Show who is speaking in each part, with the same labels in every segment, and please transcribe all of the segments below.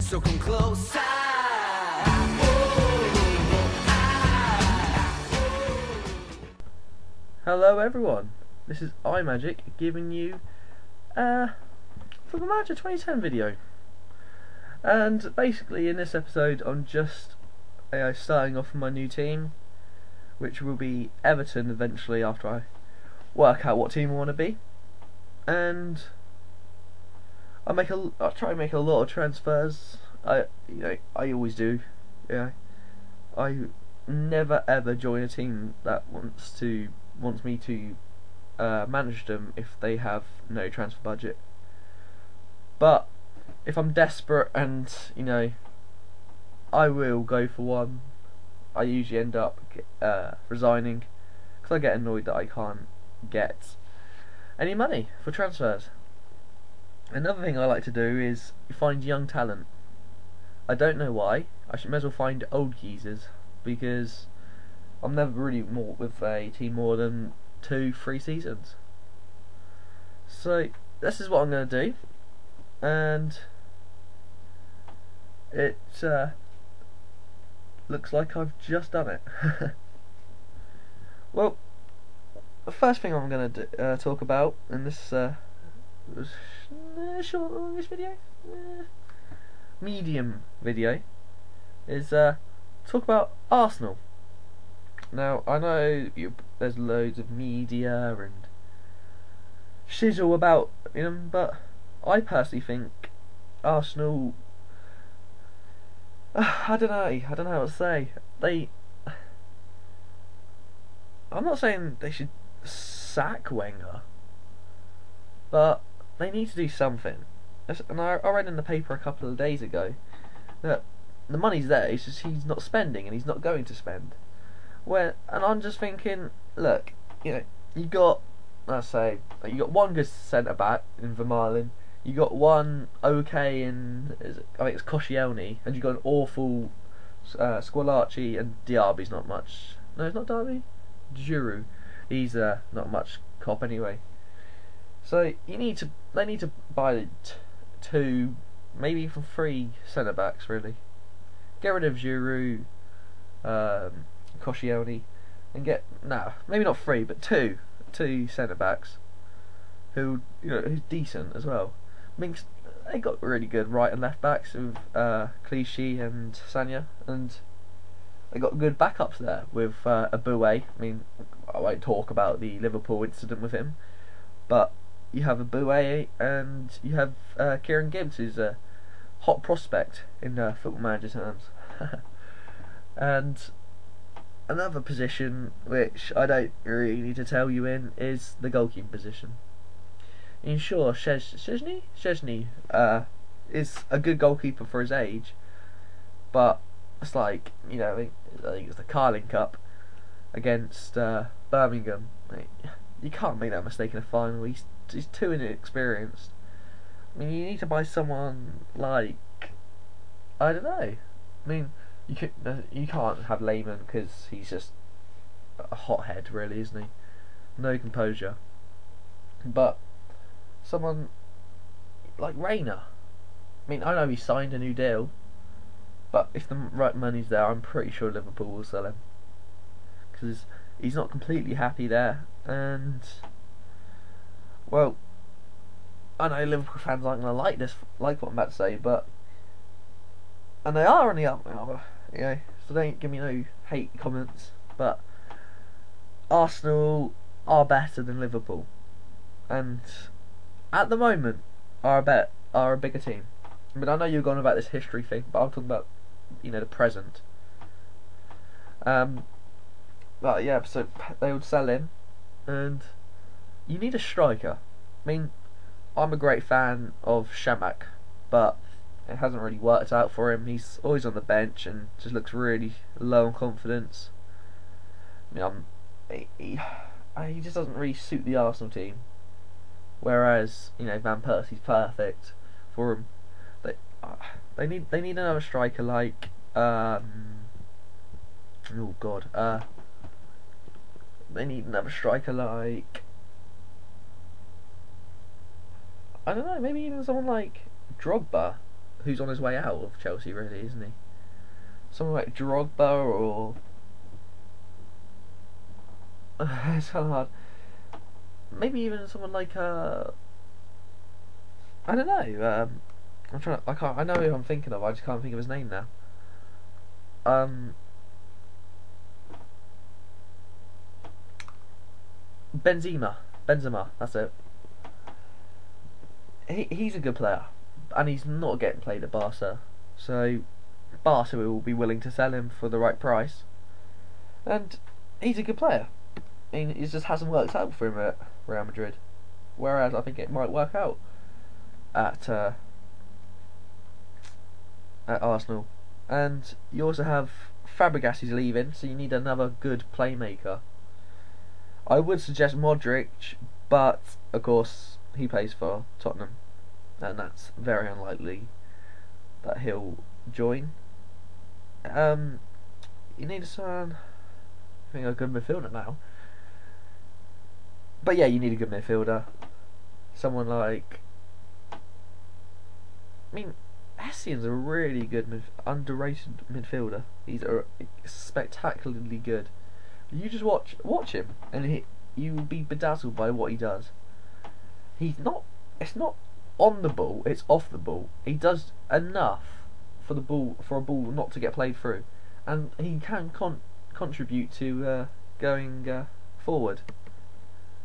Speaker 1: so come closer.
Speaker 2: Hello everyone, this is iMajiic giving you Football Manager 2010 video. And basically in this episode I'm just starting off with my new team, which will be Everton eventually after I work out what team I want to be. And I'll try and make a lot of transfers. I always do. Yeah, I never ever join a team that wants me to manage them if they have no transfer budget. But if I'm desperate and I will go for one, I usually end up resigning because I get annoyed that I can't get any money for transfers. Another thing I like to do is find young talent. I don't know why. I may as well find old geezers, because I'm never really with a team more than 2-3 seasons. So this is what I'm going to do, and it looks like I've just done it. Well, the first thing I'm going to talk about in this short video, medium video, is talk about Arsenal. Now I know there's loads of media and shizzle about them, but I personally think Arsenal, I don't know what to say. I'm not saying they should sack Wenger, but they need to do something. And I read in the paper a couple of days ago that the money's there, it's just he's not spending and he's not going to spend. And I'm just thinking, look, you got, let's say, you got one good centre back in Vermaelen, you got one okay in, I think it's Koscielny, and you got an awful Squillaci, and Diaby's not much. No, it's not Diaby. Giroud, he's not much cop anyway. So they need to buy 2, maybe even 3 centre backs really. Get rid of Giroud, Koscielny, and get maybe not 3, but 2 centre backs who's decent as well. I mean, they got really good right and left backs with Clichy and Sanya, and they got good backups there with Aboué. I mean, I won't talk about the Liverpool incident with him, but you have Aboué and you have Kieran Gibbs, who's a hot prospect in Football Manager terms. And another position which I don't really need to tell you in is the goalkeeping position. And sure, Szczesny is a good goalkeeper for his age, but it's like, I think it's the Carling Cup against Birmingham. You can't make that mistake in a final. He's too inexperienced. I mean, you need to buy someone like, I don't know. I mean, you can't have Lehman because he's just a hothead, really, isn't he? No composure. But someone like Reina. I mean, I know he signed a new deal, but if the right money's there, I'm pretty sure Liverpool will sell him, because he's not completely happy there. And well, I know Liverpool fans aren't going to like what I'm about to say, and they are on the up now, so don't give me no hate comments, but Arsenal are better than Liverpool, and at the moment are a bigger team. I mean, I know you're going about this history thing, but I'm talking about the present. But yeah, so they would sell him, and you need a striker. I mean, I'm a great fan of Shamak, but it hasn't really worked out for him. He's always on the bench and just looks really low on confidence. I mean, he just doesn't really suit the Arsenal team. Whereas Van Persie's perfect for him. They need another striker like oh god, they need another striker like, I don't know, maybe even someone like Drogba. who's on his way out of Chelsea, really, isn't he? Someone like Drogba or it's kind of hard. Maybe even someone like I don't know. I'm trying. I can't. I know who I'm thinking of. I just can't think of his name now. Benzema. That's it. He's a good player, and he's not getting played at Barca. So Barca will be willing to sell him for the right price, and he's a good player. I mean, it just hasn't worked out for him at Real Madrid, whereas I think it might work out at Arsenal. And you also have Fabregas is leaving, so you need another good playmaker. I would suggest Modric, but of course he plays for Tottenham, and that's very unlikely that he'll join. You need I think a good midfielder now. But yeah, you need a good midfielder. Someone like, I mean, Hessian's a really good underrated midfielder. He's spectacularly good. You just watch him, and you will be bedazzled by what he does. He's not. It's not on the ball. It's off the ball. He does enough for a ball not to get played through, and he can contribute to going forward.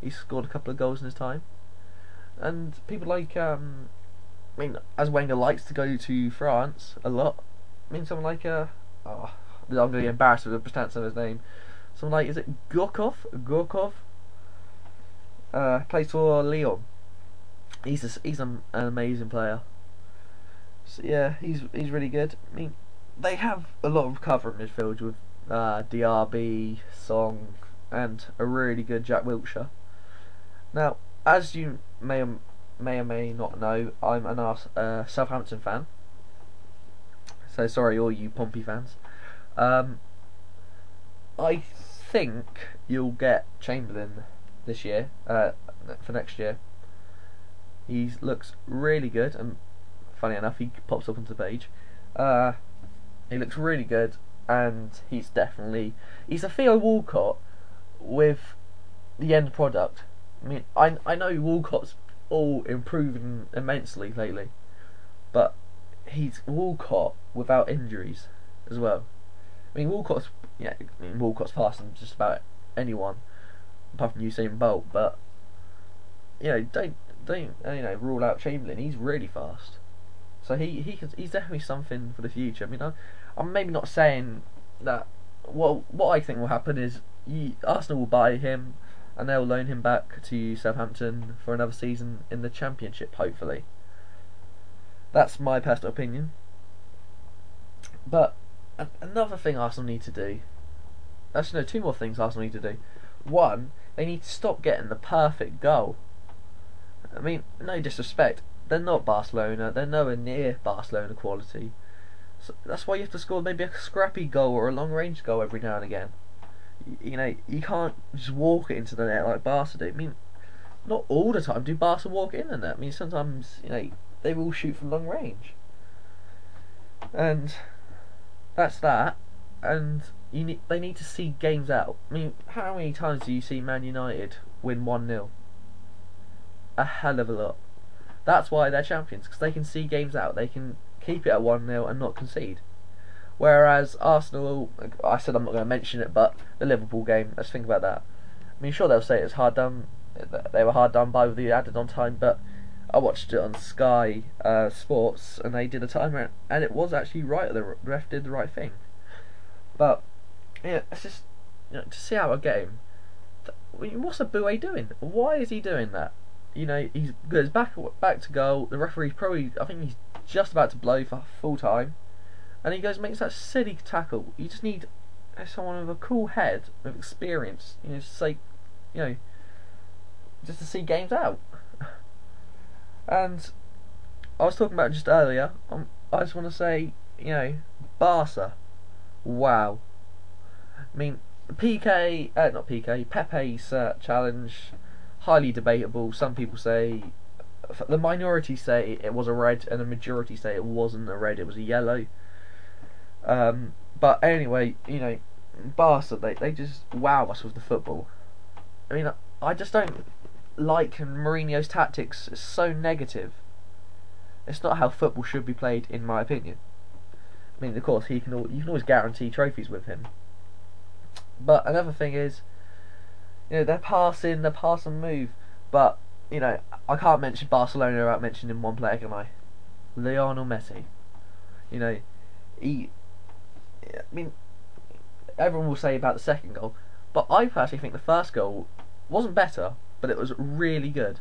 Speaker 2: He's scored a couple of goals in his time, and people like I mean, as Wenger likes to go to France a lot. I mean, someone like I'm going to be embarrassed with the pronunciation of his name. Someone like, is it Gorkov? Plays for Lyon. He's an amazing player. So yeah, he's really good. I mean, they have a lot of cover in midfield with Diaby, Song, and a really good Jack Wilshere. Now, as you may or may not know, I'm a Southampton fan. So sorry, all you Pompey fans. I think you'll get Chamberlain this year, for next year. He looks really good, and funny enough, he pops up onto the page. He looks really good, and he's a Theo Walcott with the end product. I mean, I know Walcott's all improving immensely lately, but he's Walcott without injuries as well. I mean, Walcott's faster than just about anyone, apart from Usain Bolt. But don't rule out Chamberlain. He's really fast, so he's definitely something for the future. I mean, I'm maybe not saying that. Well, what I think will happen is Arsenal will buy him, and they'll loan him back to Southampton for another season in the Championship, hopefully. That's my personal opinion. But another thing Arsenal need to do... Actually, no, two more things Arsenal need to do. One, they need to stop getting the perfect goal. I mean, no disrespect, they're not Barcelona. They're nowhere near Barcelona quality. So that's why you have to score maybe a scrappy goal or a long-range goal every now and again. You can't just walk it into the net like Barca do. I mean, not all the time do Barca walk it in the net. I mean, sometimes they will shoot from long range, and that's that. And they need to see games out. I mean, how many times do you see Man United win 1-0? A hell of a lot. That's why they're champions, because they can see games out. They can keep it at 1-0 and not concede. Whereas Arsenal, I said I'm not going to mention it, but the Liverpool game, let's think about that. I mean, sure, they'll say it's hard done. They were hard done by with the added on time, but I watched it on Sky Sports, and they did a timer, and it was actually right. The ref did the right thing. But yeah, it's just to see out a game. What's Aboué doing? Why is he doing that? He's goes back to goal. The referee's I think he's just about to blow for full time. And he makes that silly tackle. You just need someone with a cool head, with experience, just to see games out. And I was talking about just earlier. I just want to say, Barca. Wow. I mean, Pepe's challenge, highly debatable. Some people say the minority say it was a red, and the majority say it wasn't a red, it was a yellow. But anyway, Barca, they just wow us with the football. I mean, I just don't like Mourinho's tactics. It's so negative. It's not how football should be played, in my opinion. I mean, of course, you can always guarantee trophies with him. But another thing is, they're passing move. But, I can't mention Barcelona without mentioning one player, can I? Lionel Messi. Everyone will say about the second goal, but I personally think the first goal wasn't better, but it was really good.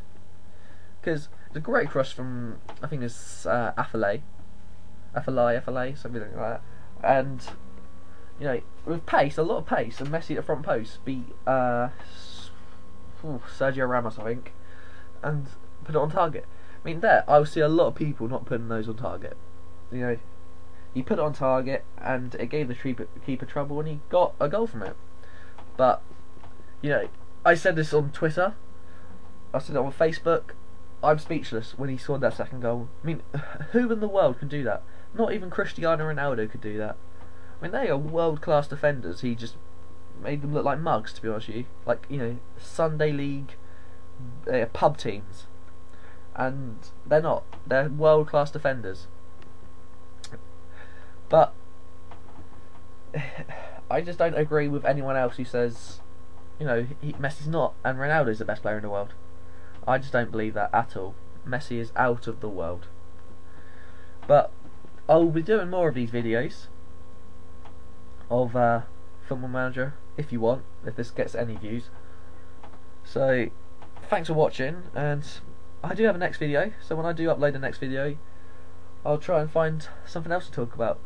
Speaker 2: Because the great cross from, I think it's Affalay, something like that, and with pace, a lot of pace, and Messi at the front post beat Sergio Ramos, I think, and put it on target. I mean, I will see a lot of people not putting those on target. He put it on target, and it gave the keeper trouble, and he got a goal from it. But I said this on Twitter, I said it on Facebook. I'm speechless when he scored that second goal. I mean, who in the world can do that? Not even Cristiano Ronaldo could do that. I mean, they are world-class defenders. He just made them look like mugs, to be honest with you. Like, Sunday League pub teams. And they're not. They're world-class defenders. But I just don't agree with anyone else who says, Messi's not and Ronaldo's the best player in the world. I just don't believe that at all. Messi is out of the world. But I'll be doing more of these videos of Football Manager if you want, if this gets any views. So thanks for watching, and I do have a next video, so when I do upload the next video, I'll try and find something else to talk about.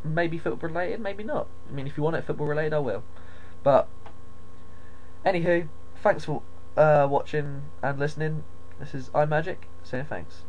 Speaker 2: Maybe football related, maybe not. I mean, if you want it football related, I will. But anywho, thanks for watching and listening. This is iMajiic, saying thanks.